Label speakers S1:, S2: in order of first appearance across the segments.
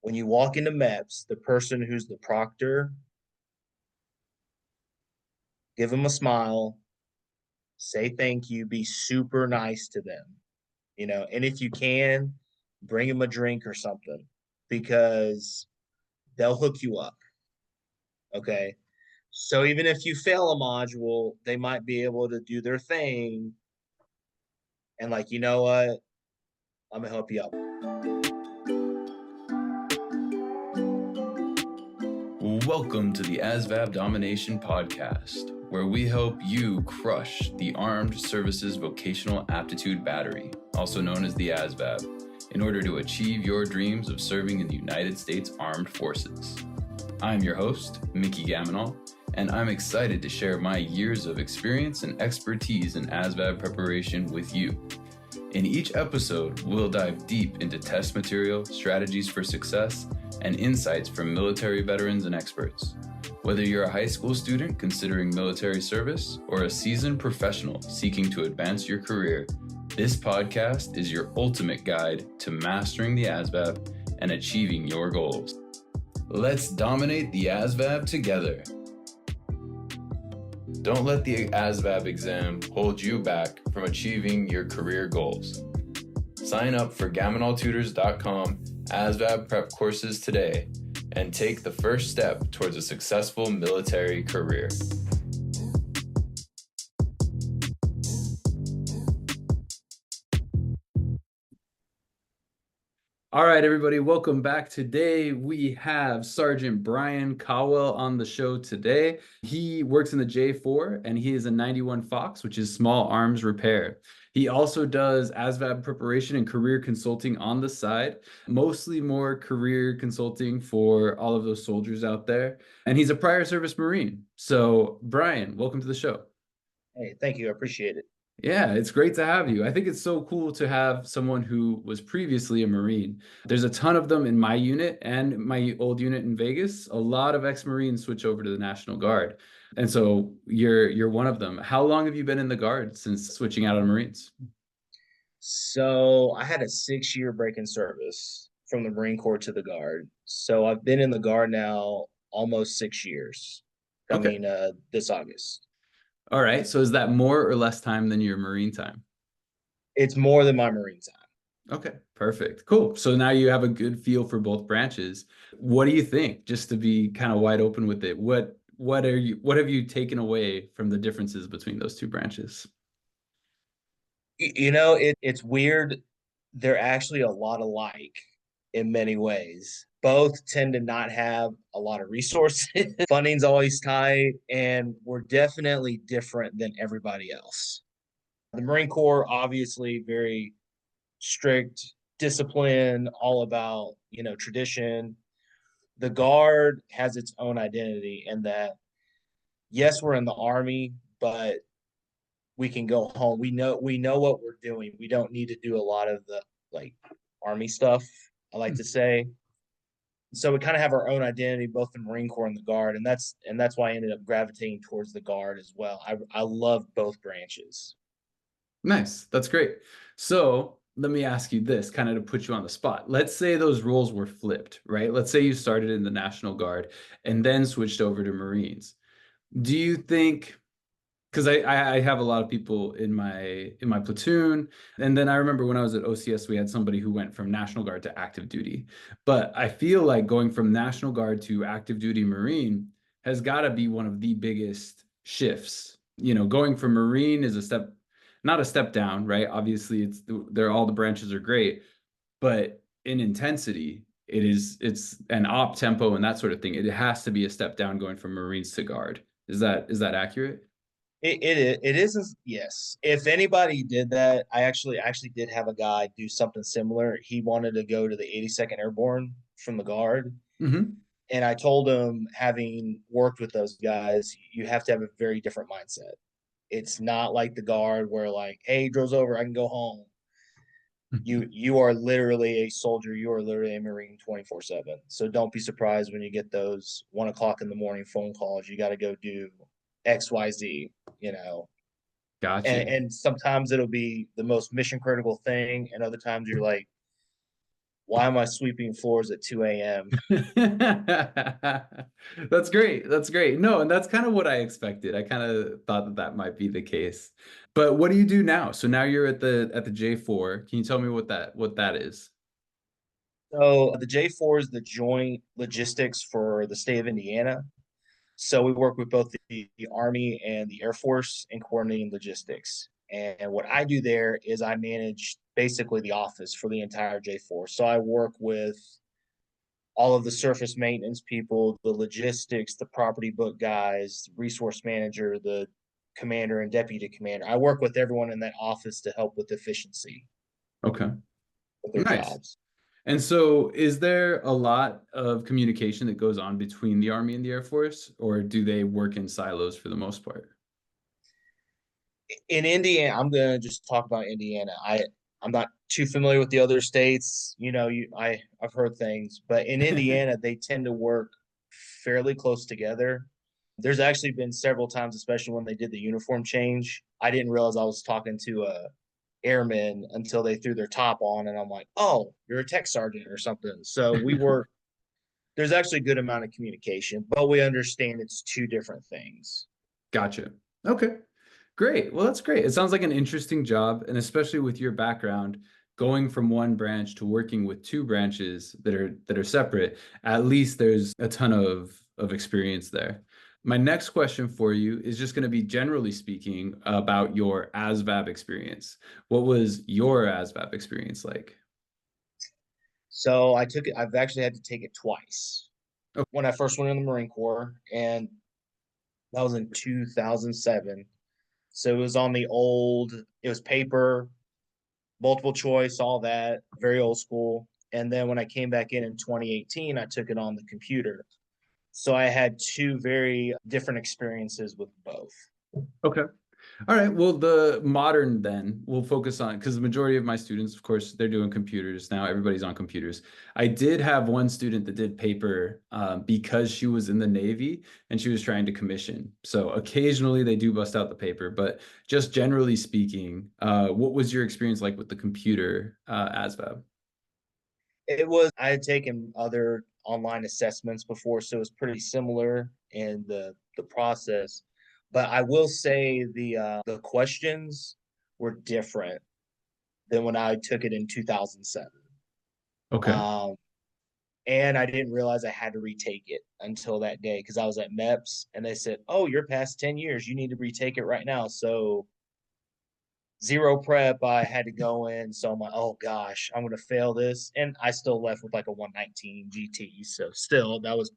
S1: when you walk into MEPS, the person who's the proctor, give them a smile, say thank you, be super nice to them, and if you can, bring them a drink or something because they'll hook you up. Okay. So even if you fail a module, they might be able to do their thing and like, you know what? I'm gonna help you out.
S2: Welcome to the ASVAB Domination Podcast, where we help you crush the Armed Services Vocational Aptitude Battery, also known as the ASVAB, in order to achieve your dreams of serving in the United States Armed Forces. I'm your host, Mickey Gamonal, and I'm excited to share my years of experience and expertise in ASVAB preparation with you. In each episode, we'll dive deep into test material, strategies for success, and insights from military veterans and experts. Whether you're a high school student considering military service or a seasoned professional seeking to advance your career, this podcast is your ultimate guide to mastering the ASVAB and achieving your goals. Let's dominate the ASVAB together. Don't let the ASVAB exam hold you back from achieving your career goals. Sign up for GamonalTutors.com ASVAB prep courses today and take the first step towards a successful military career. All right, everybody, welcome back. Today we have Sergeant Brian Cowell on the show today. He works in the J4 and he is a 91 Fox, which is small arms repair. He also does ASVAB preparation and career consulting on the side, mostly more career consulting for all of those soldiers out there. And he's a prior service Marine. So Brian, welcome to the show.
S1: Hey, thank you. I appreciate it.
S2: Yeah, it's great to have you. I think it's so cool to have someone who was previously a Marine. There's a ton of them in my unit and my old unit in Vegas. A lot of ex-Marines switch over to the National Guard. And so you're one of them. How long have you been in the Guard since switching out of Marines?
S1: So I had a 6-year break in service from the Marine Corps to the Guard. So I've been in the Guard now almost 6 years, coming this August.
S2: All right. So is that more or less time than your Marine time?
S1: It's more than my Marine time.
S2: Okay, perfect. Cool. So now you have a good feel for both branches. What do you think? Just to be kind of wide open with it, what have you taken away from the differences between those two branches?
S1: It's weird. They're actually a lot alike in many ways. Both tend to not have a lot of resources. Funding's always tight, and we're definitely different than everybody else. The Marine Corps, obviously, very strict, discipline, all about, tradition. The Guard has its own identity in that, yes, we're in the Army, but we can go home. We know what we're doing. We don't need to do a lot of the Army stuff, I like to say. So we kind of have our own identity, both the Marine Corps and the Guard, and that's why I ended up gravitating towards the Guard as well. I love both branches.
S2: Nice. That's great. So let me ask you this, kind of to put you on the spot. Let's say those roles were flipped, right? Let's say you started in the National Guard and then switched over to Marines. Do you think, because I have a lot of people in my platoon, and then I remember when I was at OCS, we had somebody who went from National Guard to active duty. But I feel like going from National Guard to active duty Marine has got to be one of the biggest shifts. Going from Marine is not a step down, right? Obviously, all the branches are great, but in intensity, it's an op tempo and that sort of thing. It has to be a step down going from Marines to Guard. Is that accurate?
S1: It is, yes. If anybody did that, I actually did have a guy do something similar. He wanted to go to the 82nd Airborne from the Guard.
S2: Mm-hmm.
S1: And I told him, having worked with those guys, you have to have a very different mindset. It's not like the Guard where hey, drill's over, I can go home. You are literally a soldier. You are literally a Marine 24/7. So don't be surprised when you get those 1:00 in the morning phone calls. You got to go do XYZ,
S2: Gotcha.
S1: And sometimes it'll be the most mission critical thing. And other times you're like, why am I sweeping floors at 2 a.m.?
S2: That's great. That's great. No, and that's kind of what I expected. I kind of thought that that might be the case. But what do you do now? So now you're at the J4. Can you tell me what that is?
S1: So the J4 is the joint logistics for the state of Indiana. So we work with both the Army and the Air Force in coordinating logistics. And what I do there is I manage basically the office for the entire J4. So I work with all of the surface maintenance people, the logistics, the property book guys, resource manager, the commander and deputy commander. I work with everyone in that office to help with efficiency
S2: Okay.
S1: with their
S2: Nice.
S1: jobs.
S2: And so is there a lot of communication that goes on between the Army and the Air Force, or do they work in silos for the most part?
S1: In Indiana, I'm gonna just talk about Indiana. I'm not too familiar with the other states. I've heard things, but in Indiana, they tend to work fairly close together. There's actually been several times, especially when they did the uniform change. I didn't realize I was talking to a airman until they threw their top on, and I'm like, "Oh, you're a tech sergeant or something." So we work. There's actually a good amount of communication, but we understand it's two different things.
S2: Gotcha. Okay. Great. Well, that's great. It sounds like an interesting job, and especially with your background, going from one branch to working with two branches that are separate, at least there's a ton of experience there. My next question for you is just going to be generally speaking about your ASVAB experience. What was your ASVAB experience like?
S1: So I took it. I've actually had to take it twice.
S2: Oh,
S1: When I first went in the Marine Corps, and that was in 2007. So it was on the old. It was paper, multiple choice, all that, very old school. And then when I came back in 2018, I took it on the computer. So I had two very different experiences with both.
S2: okay. All right. Well, the modern then we'll focus on because the majority of my students, of course, they're doing computers now. Everybody's on computers. I did have one student that did paper because she was in the Navy and she was trying to commission. So occasionally they do bust out the paper, but just generally speaking, what was your experience like with the computer ASVAB?
S1: I had taken other online assessments before, so it was pretty similar in the process. But I will say the questions were different than when I took it in 2007.
S2: Okay.
S1: Um, and I didn't realize I had to retake it until that day because I was at MEPS and they said, "Oh, you're past 10 years. You need to retake it right now." So zero prep. I had to go in. So I'm like, "Oh gosh, I'm gonna fail this." And I still left with like a 119 GT. So still, that was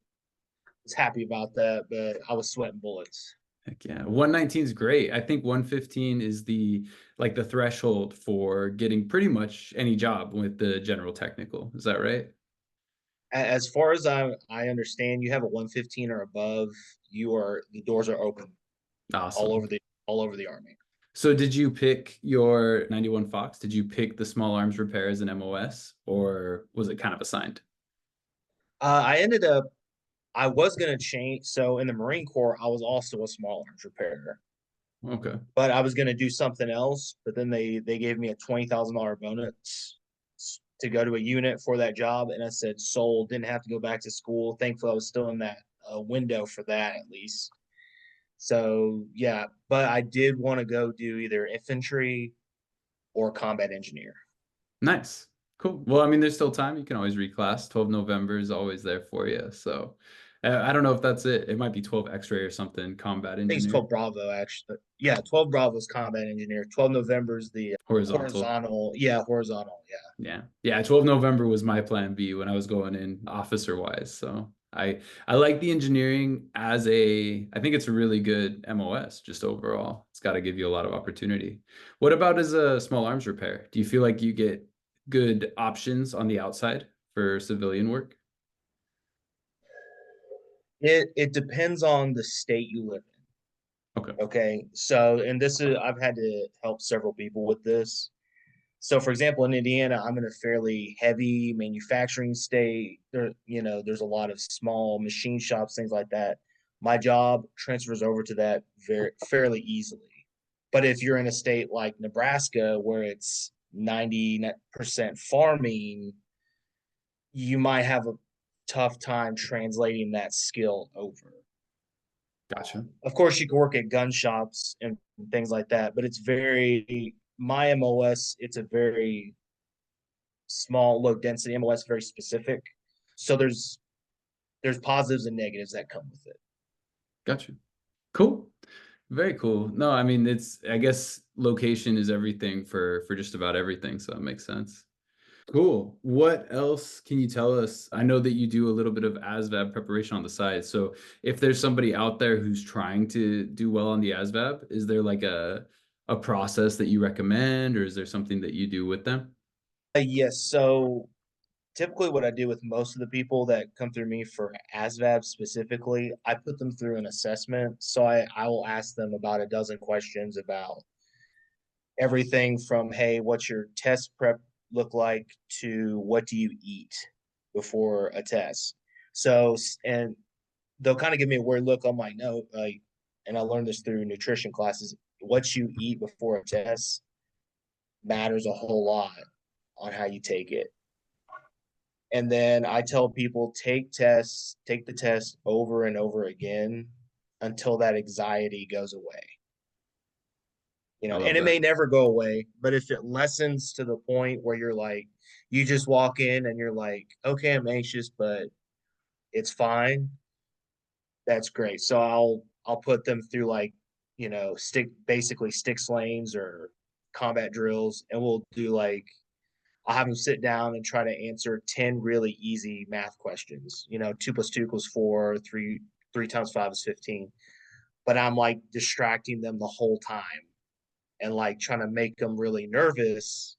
S1: happy about that, but I was sweating bullets.
S2: Heck yeah. 119 is great. I think 115 is the threshold for getting pretty much any job with the general technical. Is that right?
S1: As far as I understand, you have a 115 or above, the doors are open all
S2: Awesome.
S1: over the Army.
S2: So did you pick your 91 Fox? Did you pick the small arms repair as an MOS or was it kind of assigned?
S1: I ended up I was gonna change. So in the Marine Corps, I was also a small arms repairer,
S2: Okay.
S1: but I was gonna do something else. But then they gave me a $20,000 bonus to go to a unit for that job, and I said sold. Didn't have to go back to school. Thankfully, I was still in that window for that at least. So yeah, but I did want to go do either infantry or combat engineer.
S2: Nice. Cool. Well, I mean, there's still time. You can always reclass. 12 November is always there for you. So I don't know if that's it. It might be 12 X-ray or something, combat
S1: I think it's
S2: engineer,
S1: 12 Bravo actually. Yeah, 12 Bravo is combat engineer. 12 November is the
S2: horizontal.
S1: horizontal. Yeah, horizontal. Yeah.
S2: Yeah. Yeah. 12 November was my plan B when I was going in officer wise. So I like the engineering I think it's a really good MOS just overall. It's got to give you a lot of opportunity. What about as a small arms repair? Do you feel like you get good options on the outside for civilian work?
S1: It depends on the state you live
S2: Okay.
S1: in. Okay. So, and this is I've had to help several people with this. So, for example, in Indiana, I'm in a fairly heavy manufacturing state. There's a lot of small machine shops, things like that. My job transfers over to that very fairly easily. But if you're in a state like Nebraska, where it's 90% farming, you might have a tough time translating that skill over.
S2: Gotcha.
S1: Of course, you can work at gun shops and things like that, but my MOS, it's a very small, low density MOS, very specific. So there's positives and negatives that come with it.
S2: Gotcha. Cool. Very cool. No, I mean, I guess location is everything for just about everything. So that makes sense. Cool. What else can you tell us? I know that you do a little bit of ASVAB preparation on the side. So if there's somebody out there who's trying to do well on the ASVAB, is there like a process that you recommend, or is there something that you do with them?
S1: Yes. So typically, what I do with most of the people that come through me for ASVAB specifically, I put them through an assessment. So I will ask them about a dozen questions about everything from, hey, what's your test prep look like, to what do you eat before a test? So, and they'll kind of give me a weird look on my note, like, and I learned this through nutrition classes. What you eat before a test matters a whole lot on how you take it. And then I tell people, take the test over and over again until that anxiety goes away.
S2: I
S1: And
S2: love
S1: it
S2: that.
S1: may never go away, but if it lessens to the point where you're like, you just walk in and you're like, okay, I'm anxious, but it's fine, that's great. So I'll put them through, like, basically sticks lanes or combat drills, and we'll do, like, I'll have them sit down and try to answer 10 really easy math questions. 2 + 2 = 4, three times 5 is 15. But I'm like distracting them the whole time and like trying to make them really nervous.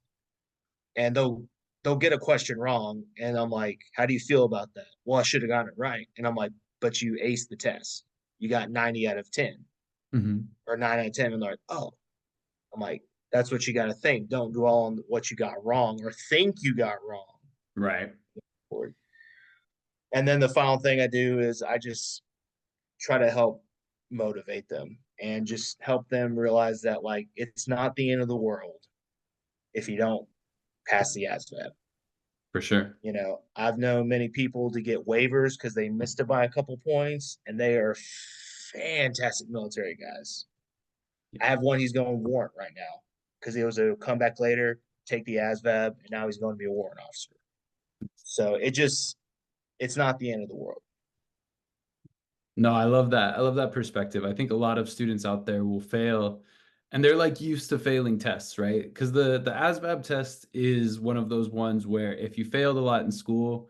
S1: And they'll get a question wrong. And I'm like, how do you feel about that? Well, I should have gotten it right. And I'm like, but you aced the test. You got 90 out of 10
S2: Hmm.
S1: or 9 out of 10. And they're like, oh, I'm like, that's what you got to think. Don't dwell on what you got wrong or think you got wrong.
S2: Right.
S1: And then the final thing I do is I just try to help motivate them and just help them realize that, like, it's not the end of the world if you don't pass the ASVAB.
S2: For sure.
S1: I've known many people to get waivers because they missed it by a couple points, and they are fantastic military guys. I have one, he's going warrant right now because he was a come back later, take the ASVAB, and now he's going to be a warrant officer. So it's not the end of the world.
S2: No, I love that. I love that perspective. I think a lot of students out there will fail and they're like used to failing tests, right? Because the ASVAB test is one of those ones where if you failed a lot in school,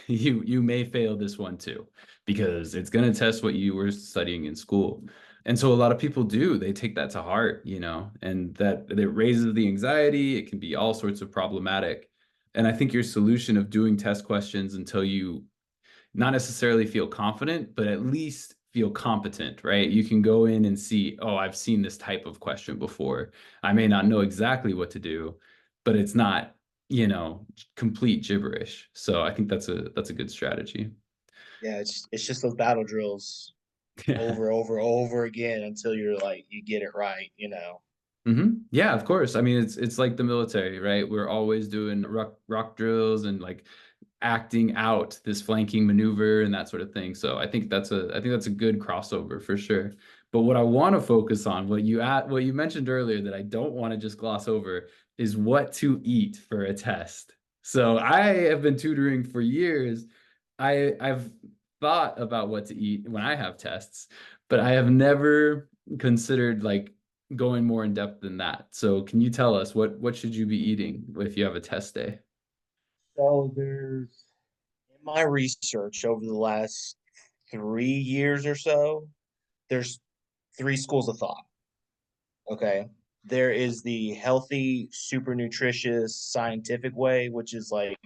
S2: you may fail this one too, because it's going to test what you were studying in school. And so a lot of people they take that to heart, and that it raises the anxiety. It can be all sorts of problematic. And I think your solution of doing test questions until you not necessarily feel confident, but at least feel competent, right? You can go in and see, oh, I've seen this type of question before. I may not know exactly what to do, but it's not, complete gibberish. So I think that's a good strategy.
S1: Yeah, it's just those battle drills
S2: Yeah.
S1: over again until you're like you get it right.
S2: Yeah, of course. I mean, it's like the military, right? We're always doing rock drills and like acting out this flanking maneuver and that sort of thing. So I think that's a good crossover for sure. But what I want to focus on, what you mentioned earlier that I don't want to just gloss over, is what to eat for a test. So I have been tutoring for years. I've thought about what to eat when I have tests, but I have never considered like going more in depth than that. So can you tell us what should you be eating if you have a test day?
S1: So there's in my research over the last 3 years or so, there's three schools of thought. Okay. There is the healthy, super nutritious, scientific way, which is like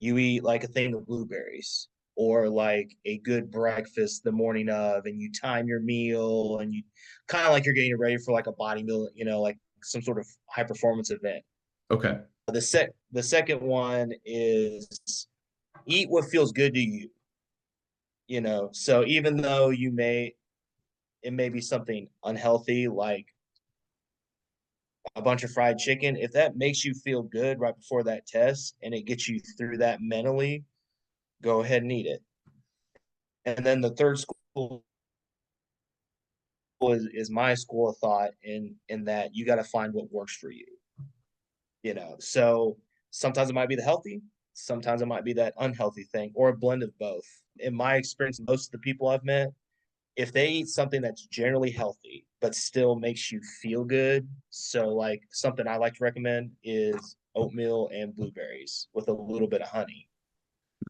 S1: you eat like a thing of blueberries or like a good breakfast the morning of, and you time your meal and you kind of like you're getting ready for like a body meal, like some sort of high performance event.
S2: Okay.
S1: The second one is eat what feels good to you. So even though it may be something unhealthy, like a bunch of fried chicken. If that makes you feel good right before that test and it gets you through that mentally, go ahead and eat it. And then the third school is my school of thought in that you got to find what works for you. So sometimes it might be the healthy, sometimes it might be that unhealthy thing, or a blend of both. In my experience, most of the people I've met, if they eat something that's generally healthy but still makes you feel good, so like something I like to recommend is oatmeal and blueberries with a little bit of honey.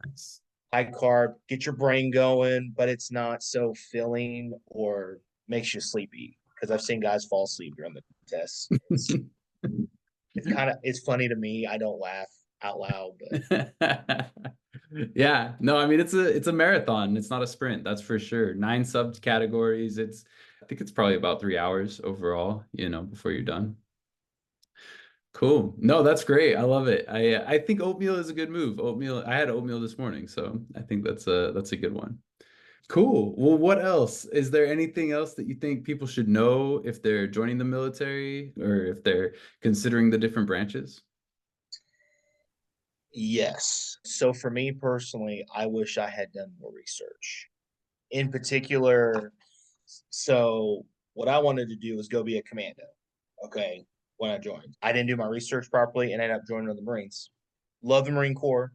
S2: Nice.
S1: High carb, get your brain going, but it's not so filling or makes you sleepy, because I've seen guys fall asleep during the tests. It's funny to me. I don't laugh out loud, but
S2: Yeah, no, I mean it's a marathon. It's not a sprint, that's for sure. 9 subcategories. I think it's probably about 3 hours overall, before you're done. Cool. No, that's great. I love it. I think oatmeal is a good move. Oatmeal. I had oatmeal this morning, so I think that's a good one. Cool. Well, what else? Is there anything else that you think people should know if they're joining the military or if they're considering the different branches?
S1: yes. So for me personally, I wish I had done more research. In particular, so what I wanted to do was go be a commando. Okay, when I joined, I didn't do my research properly and ended up joining the Marines. Love the Marine Corps,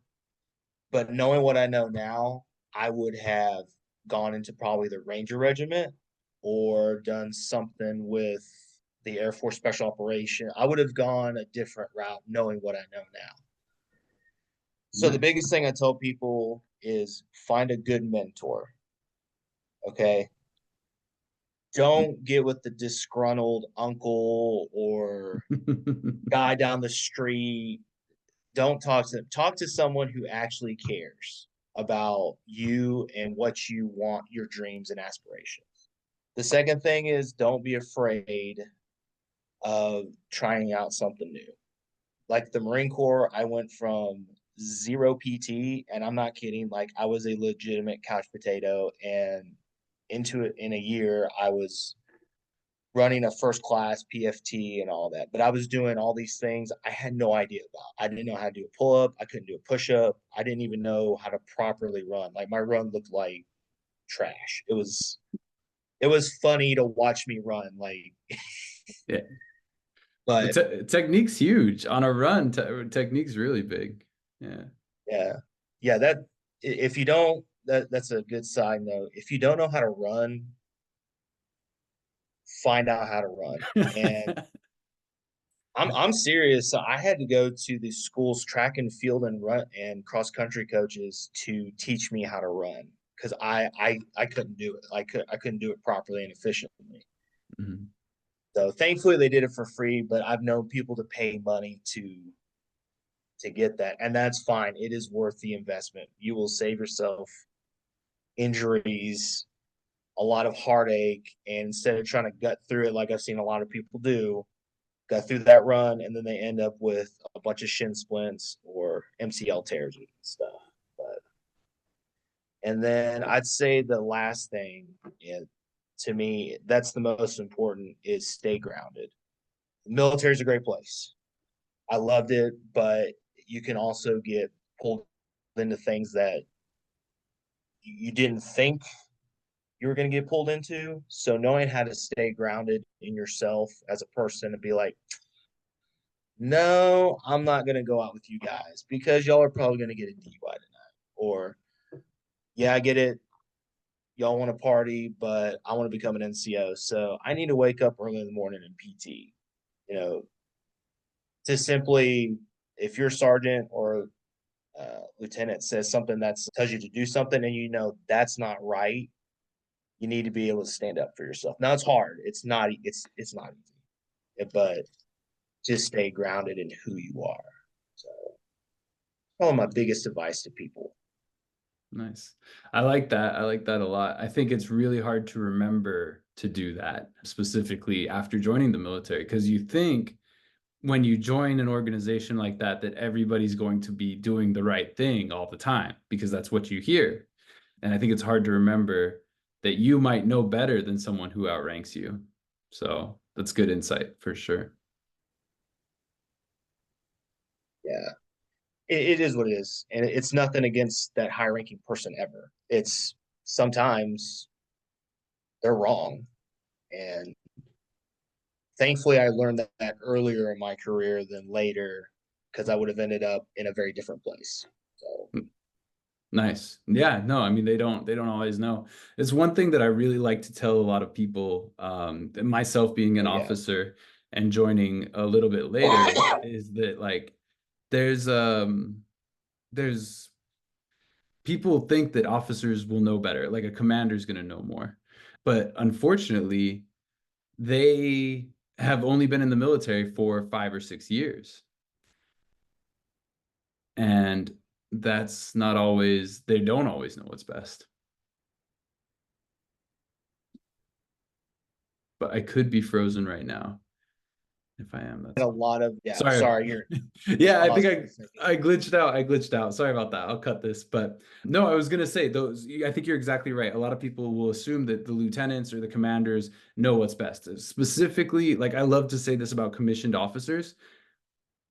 S1: but knowing what I know now, I would have gone into probably the Ranger Regiment or done something with the Air Force Special Operation. I would have gone a different route knowing what I know now. So the
S2: Nice.
S1: biggest thing I tell people is find a good mentor. Okay. Don't get with the disgruntled uncle or guy down the street. Don't talk to them. Talk to someone who actually cares about you and what you want, your dreams and aspirations. The second thing is don't be afraid of trying out something new. Like the Marine Corps, I went from zero PT, and I'm not kidding. Like I was a legitimate couch potato, and into it in a year, I was running a first class PFT and all that. But I was doing all these things I had no idea about. I didn't know how to do a pull up. I couldn't do a push up. I didn't even know how to properly run. Like my run looked like trash. It was funny to watch me run. Like,
S2: Yeah.
S1: but
S2: Technique's huge on a run. Technique's really big. Yeah.
S1: yeah, yeah. That if you don't, that's a good side note. If you don't know how to run, find out how to run. And I'm serious. So I had to go to the school's track and field and run and cross country coaches to teach me how to run, because I couldn't do it. I couldn't do it properly and efficiently.
S2: Mhm.
S1: So thankfully they did it for free, but I've known people to pay money to get that, and that's fine. It is worth the investment. You will save yourself injuries, a lot of heartache, and instead of trying to gut through it like I've seen a lot of people do, got through that run, and then they end up with a bunch of shin splints or MCL tears and stuff. But and then I'd say the last thing, to me, that's the most important, is stay grounded. The military is a great place. I loved it, but you can also get pulled into things that you didn't think you were going to get pulled into. So knowing how to stay grounded in yourself as a person and be like, no, I'm not going to go out with you guys because y'all are probably going to get a DUI tonight. Or, yeah, I get it. Y'all want to party, but I want to become an NCO. So I need to wake up early in the morning in PT. You know, to simply, if your sergeant or lieutenant says something that tells you to do something and you know that's not right, you need to be able to stand up for yourself. Now it's hard. It's not easy, but just stay grounded in who you are. So probably my biggest advice to people.
S2: Nice. I like that. I like that a lot. I think it's really hard to remember to do that, specifically after joining the military, because you think when you join an organization like that, that everybody's going to be doing the right thing all the time, because that's what you hear. And I think it's hard to remember that you might know better than someone who outranks you. So that's good insight for sure.
S1: Yeah, it is what it is, and it's nothing against that high ranking person ever. It's sometimes they're wrong, and thankfully I learned that earlier in my career than later, because I would have ended up in a very different place. So
S2: Nice. Yeah, no, I mean they don't always know. It's one thing that I really like to tell a lot of people, myself being an
S1: yeah,
S2: officer and joining a little bit later, is that like there's there's people think that officers will know better, like a commander's going to know more. But unfortunately, they have only been in the military for 5 or 6 years. And that's not always, they don't always know what's best. But I could be frozen right now. If I am,
S1: and
S2: that's
S1: a lot of
S2: sorry.
S1: Sorry, you're
S2: Yeah, I think
S1: lost for a second.
S2: I glitched out. I glitched out. Sorry about that. I'll cut this. But no, I was gonna say those. I think you're exactly right. A lot of people will assume that the lieutenants or the commanders know what's best. Specifically, like I love to say this about commissioned officers.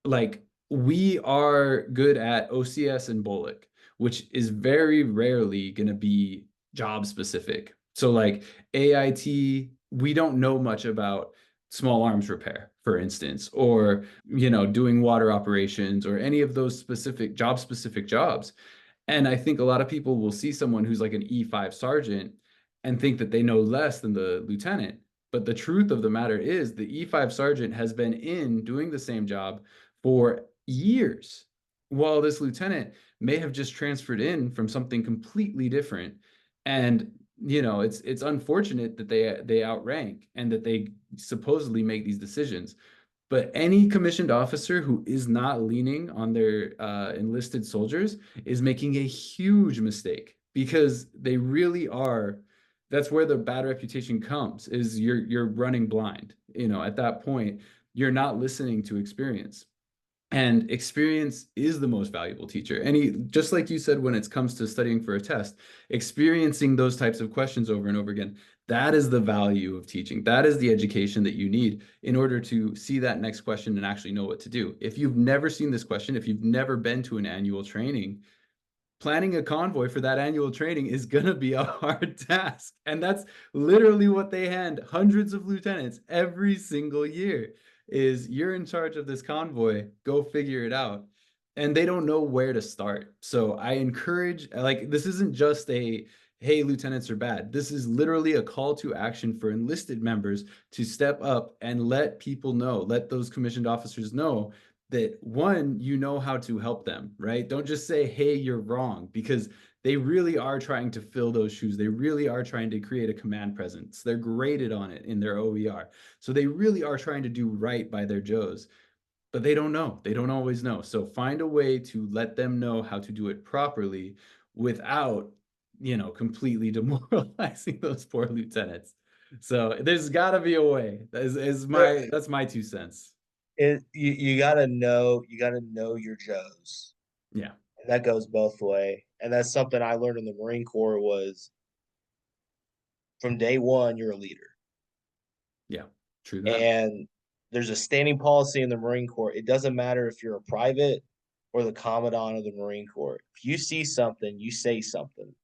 S2: Like we are good at OCS and Bullock, which is very rarely gonna be job specific. So like AIT, we don't know much about small arms repair, for instance, or doing water operations or any of those specific jobs. And I think a lot of people will see someone who's like an E5 sergeant and think that they know less than the lieutenant. But the truth of the matter is the E5 sergeant has been in doing the same job for years, while this lieutenant may have just transferred in from something completely different. And it's unfortunate that they outrank and that they supposedly make these decisions. But any commissioned officer who is not leaning on their enlisted soldiers is making a huge mistake, because they really are. That's where the bad reputation comes, is you're running blind. At that point, you're not listening to experience. And experience is the most valuable teacher. Just like you said, when it comes to studying for a test, experiencing those types of questions over and over again, that is the value of teaching. That is the education that you need in order to see that next question and actually know what to do. If you've never seen this question, if you've never been to an annual training, planning a convoy for that annual training is going to be a hard task. And that's literally what they hand hundreds of lieutenants every single year, is you're in charge of this convoy, go figure it out. And they don't know where to start. So I encourage, like, this isn't just a, hey, lieutenants are bad. This is literally a call to action for enlisted members to step up and let people know, let those commissioned officers know that, one, how to help them, right? Don't just say, hey, you're wrong, because they really are trying to fill those shoes. They really are trying to create a command presence. They're graded on it in their OER. So they really are trying to do right by their Joes, but they don't know. They don't always know. So find a way to let them know how to do it properly without, completely demoralizing those poor lieutenants. So there's got to be a way. That's my 2 cents.
S1: You gotta know your Joes.
S2: Yeah.
S1: And that goes both way. And that's something I learned in the Marine Corps was from day one, you're a leader.
S2: Yeah, true that.
S1: And there's a standing policy in the Marine Corps. It doesn't matter if you're a private or the commandant of the Marine Corps. If you see something, you say something.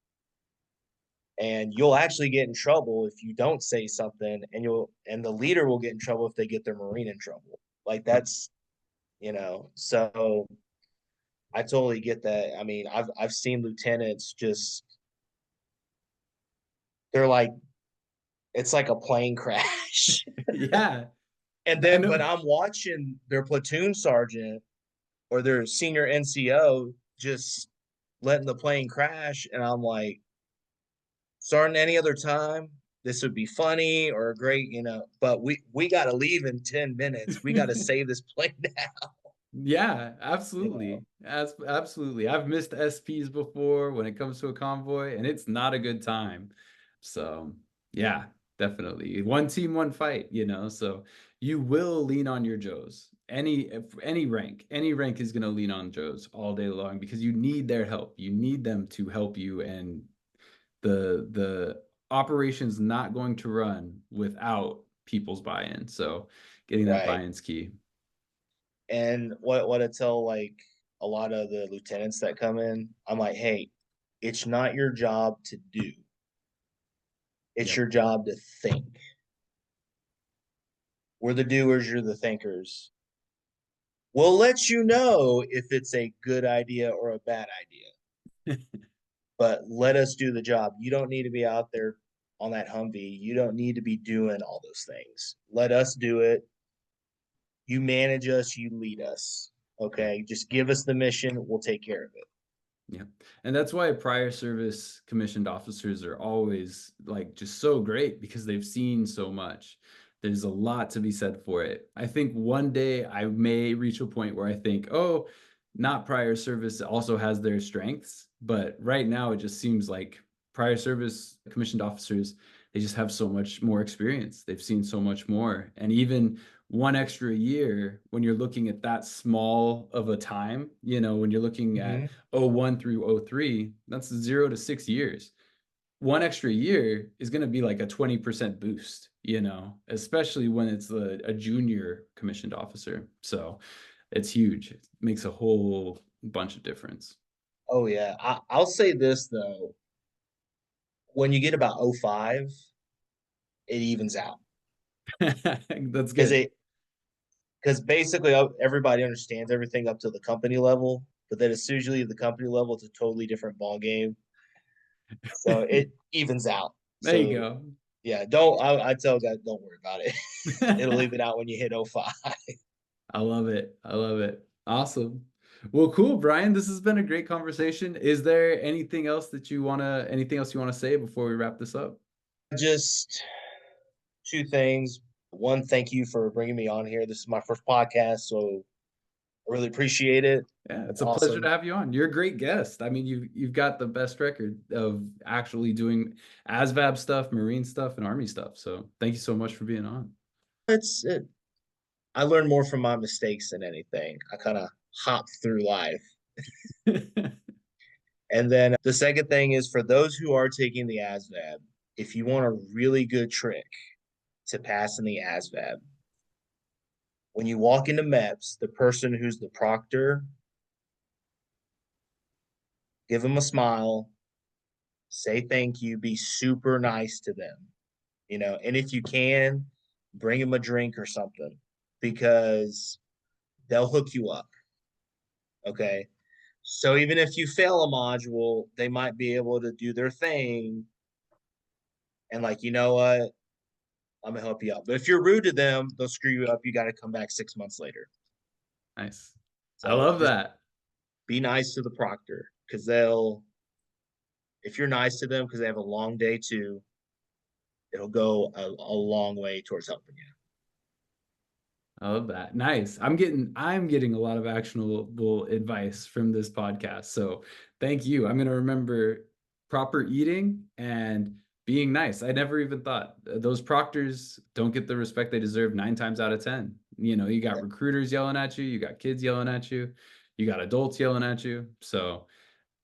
S1: And you'll actually get in trouble if you don't say something, and the leader will get in trouble if they get their Marine in trouble. Like that's, so I totally get that. I mean, I've seen lieutenants just they're like it's like a plane crash.
S2: Yeah,
S1: And
S2: I
S1: then
S2: know.
S1: but I'm watching their platoon sergeant or their senior NCO just letting the plane crash, and I'm like, starting any other time, this would be funny or great, but we got to leave in 10 minutes. We got to save this plane now,
S2: Yeah,
S1: you know.
S2: absolutely. Absolutely. I've missed SPs before when it comes to a convoy, and it's not a good time. So, yeah, definitely. One team, one fight, so you will lean on your Joes. Any rank is going to lean on Joes all day long, because you need their help. You need them to help you, and the operation's not going to run without people's buy-in. So, getting that
S1: Right.
S2: buy-in's key.
S1: And what I tell like a lot of the lieutenants that come in, I'm like, hey, it's not your job to do. It's
S2: Yep.
S1: your job to think. We're the doers, you're the thinkers. We'll let you know if it's a good idea or a bad idea. But let us do the job. You don't need to be out there on that Humvee. You don't need to be doing all those things. Let us do it. You manage us, you lead us. Okay. Just give us the mission. We'll take care of it.
S2: Yeah. And that's why prior service commissioned officers are always like just so great, because they've seen so much. There's a lot to be said for it. I think one day I may reach a point where I think, oh, not prior service also has their strengths. But right now it just seems like prior service commissioned officers, they just have so much more experience. They've seen so much more. And even one extra year, when you're looking at that small of a time, when you're looking at 01 through 03, that's 0 to 6 years. One extra year is going to be like a 20% boost, especially when it's a junior commissioned officer. So it's huge. It makes a whole bunch of difference.
S1: Oh, yeah. I'll say this, though. When you get about 05, it evens out.
S2: That's good.
S1: Because basically everybody understands everything up to the company level, but then as soon as you leave the company level, it's a totally different ball game. So it evens out.
S2: There you go.
S1: Yeah, I tell guys, don't worry about it. It'll even out when you hit 05.
S2: I love it. I love it. Awesome. Well, cool, Brian. This has been a great conversation. Is there anything else you want to say before we wrap this up?
S1: Just two things. One, thank you for bringing me on here. This is my first podcast, so I really appreciate it.
S2: Yeah, it's a pleasure to have you on. You're a great guest. I mean, you've got the best record of actually doing ASVAB stuff, Marine stuff, and Army stuff. So thank you so much for being on.
S1: I learn more from my mistakes than anything. I kind of hop through life. And then the second thing is, for those who are taking the ASVAB, if you want a really good trick to pass in the ASVAB, when you walk into MEPS, the person who's the proctor, give them a smile, say thank you, be super nice to them, and if you can, bring them a drink or something, because they'll hook you up. Okay. So even if you fail a module, they might be able to do their thing. And like, you know what? I'm going to help you out. But if you're rude to them, they'll screw you up. You got to come back 6 months later.
S2: Nice.
S1: So
S2: I love that.
S1: Be nice to the proctor, because if you're nice to them, because they have a long day too, it'll go a long way towards helping you.
S2: I love that. Nice. I'm getting a lot of actionable advice from this podcast. So thank you. I'm going to remember proper eating and being nice. I never even thought those proctors don't get the respect they deserve 9 times out of 10. You got recruiters yelling at you, you got kids yelling at you, you got adults yelling at you. So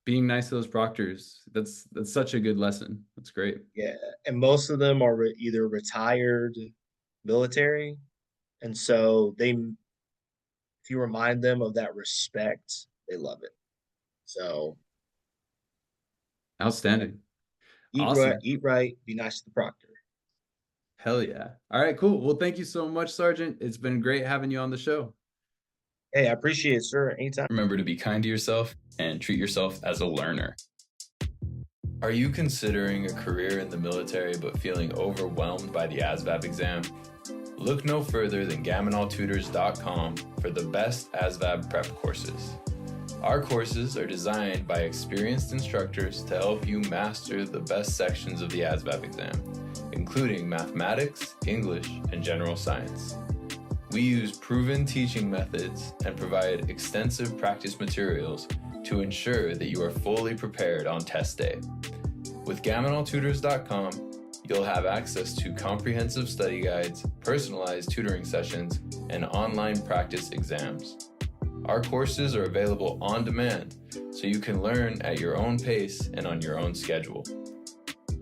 S2: being nice to those proctors, that's such a good lesson. That's great.
S1: Yeah. And most of them are either retired military. And so if you remind them of that respect, they love it. So
S2: outstanding.
S1: Eat right, be nice to the proctor.
S2: Hell yeah. All right, cool. Well, thank you so much, Sergeant. It's been great having you on the show.
S1: Hey, I appreciate it, sir. Anytime.
S2: Remember to be kind to yourself and treat yourself as a learner. Are you considering a career in the military but feeling overwhelmed by the ASVAB exam? Look no further than GamonalTutors.com for the best ASVAB prep courses. Our courses are designed by experienced instructors to help you master the best sections of the ASVAB exam, including mathematics, English, and general science. We use proven teaching methods and provide extensive practice materials to ensure that you are fully prepared on test day. With GamonalTutors.com, you'll have access to comprehensive study guides, personalized tutoring sessions, and online practice exams. Our courses are available on demand, so you can learn at your own pace and on your own schedule.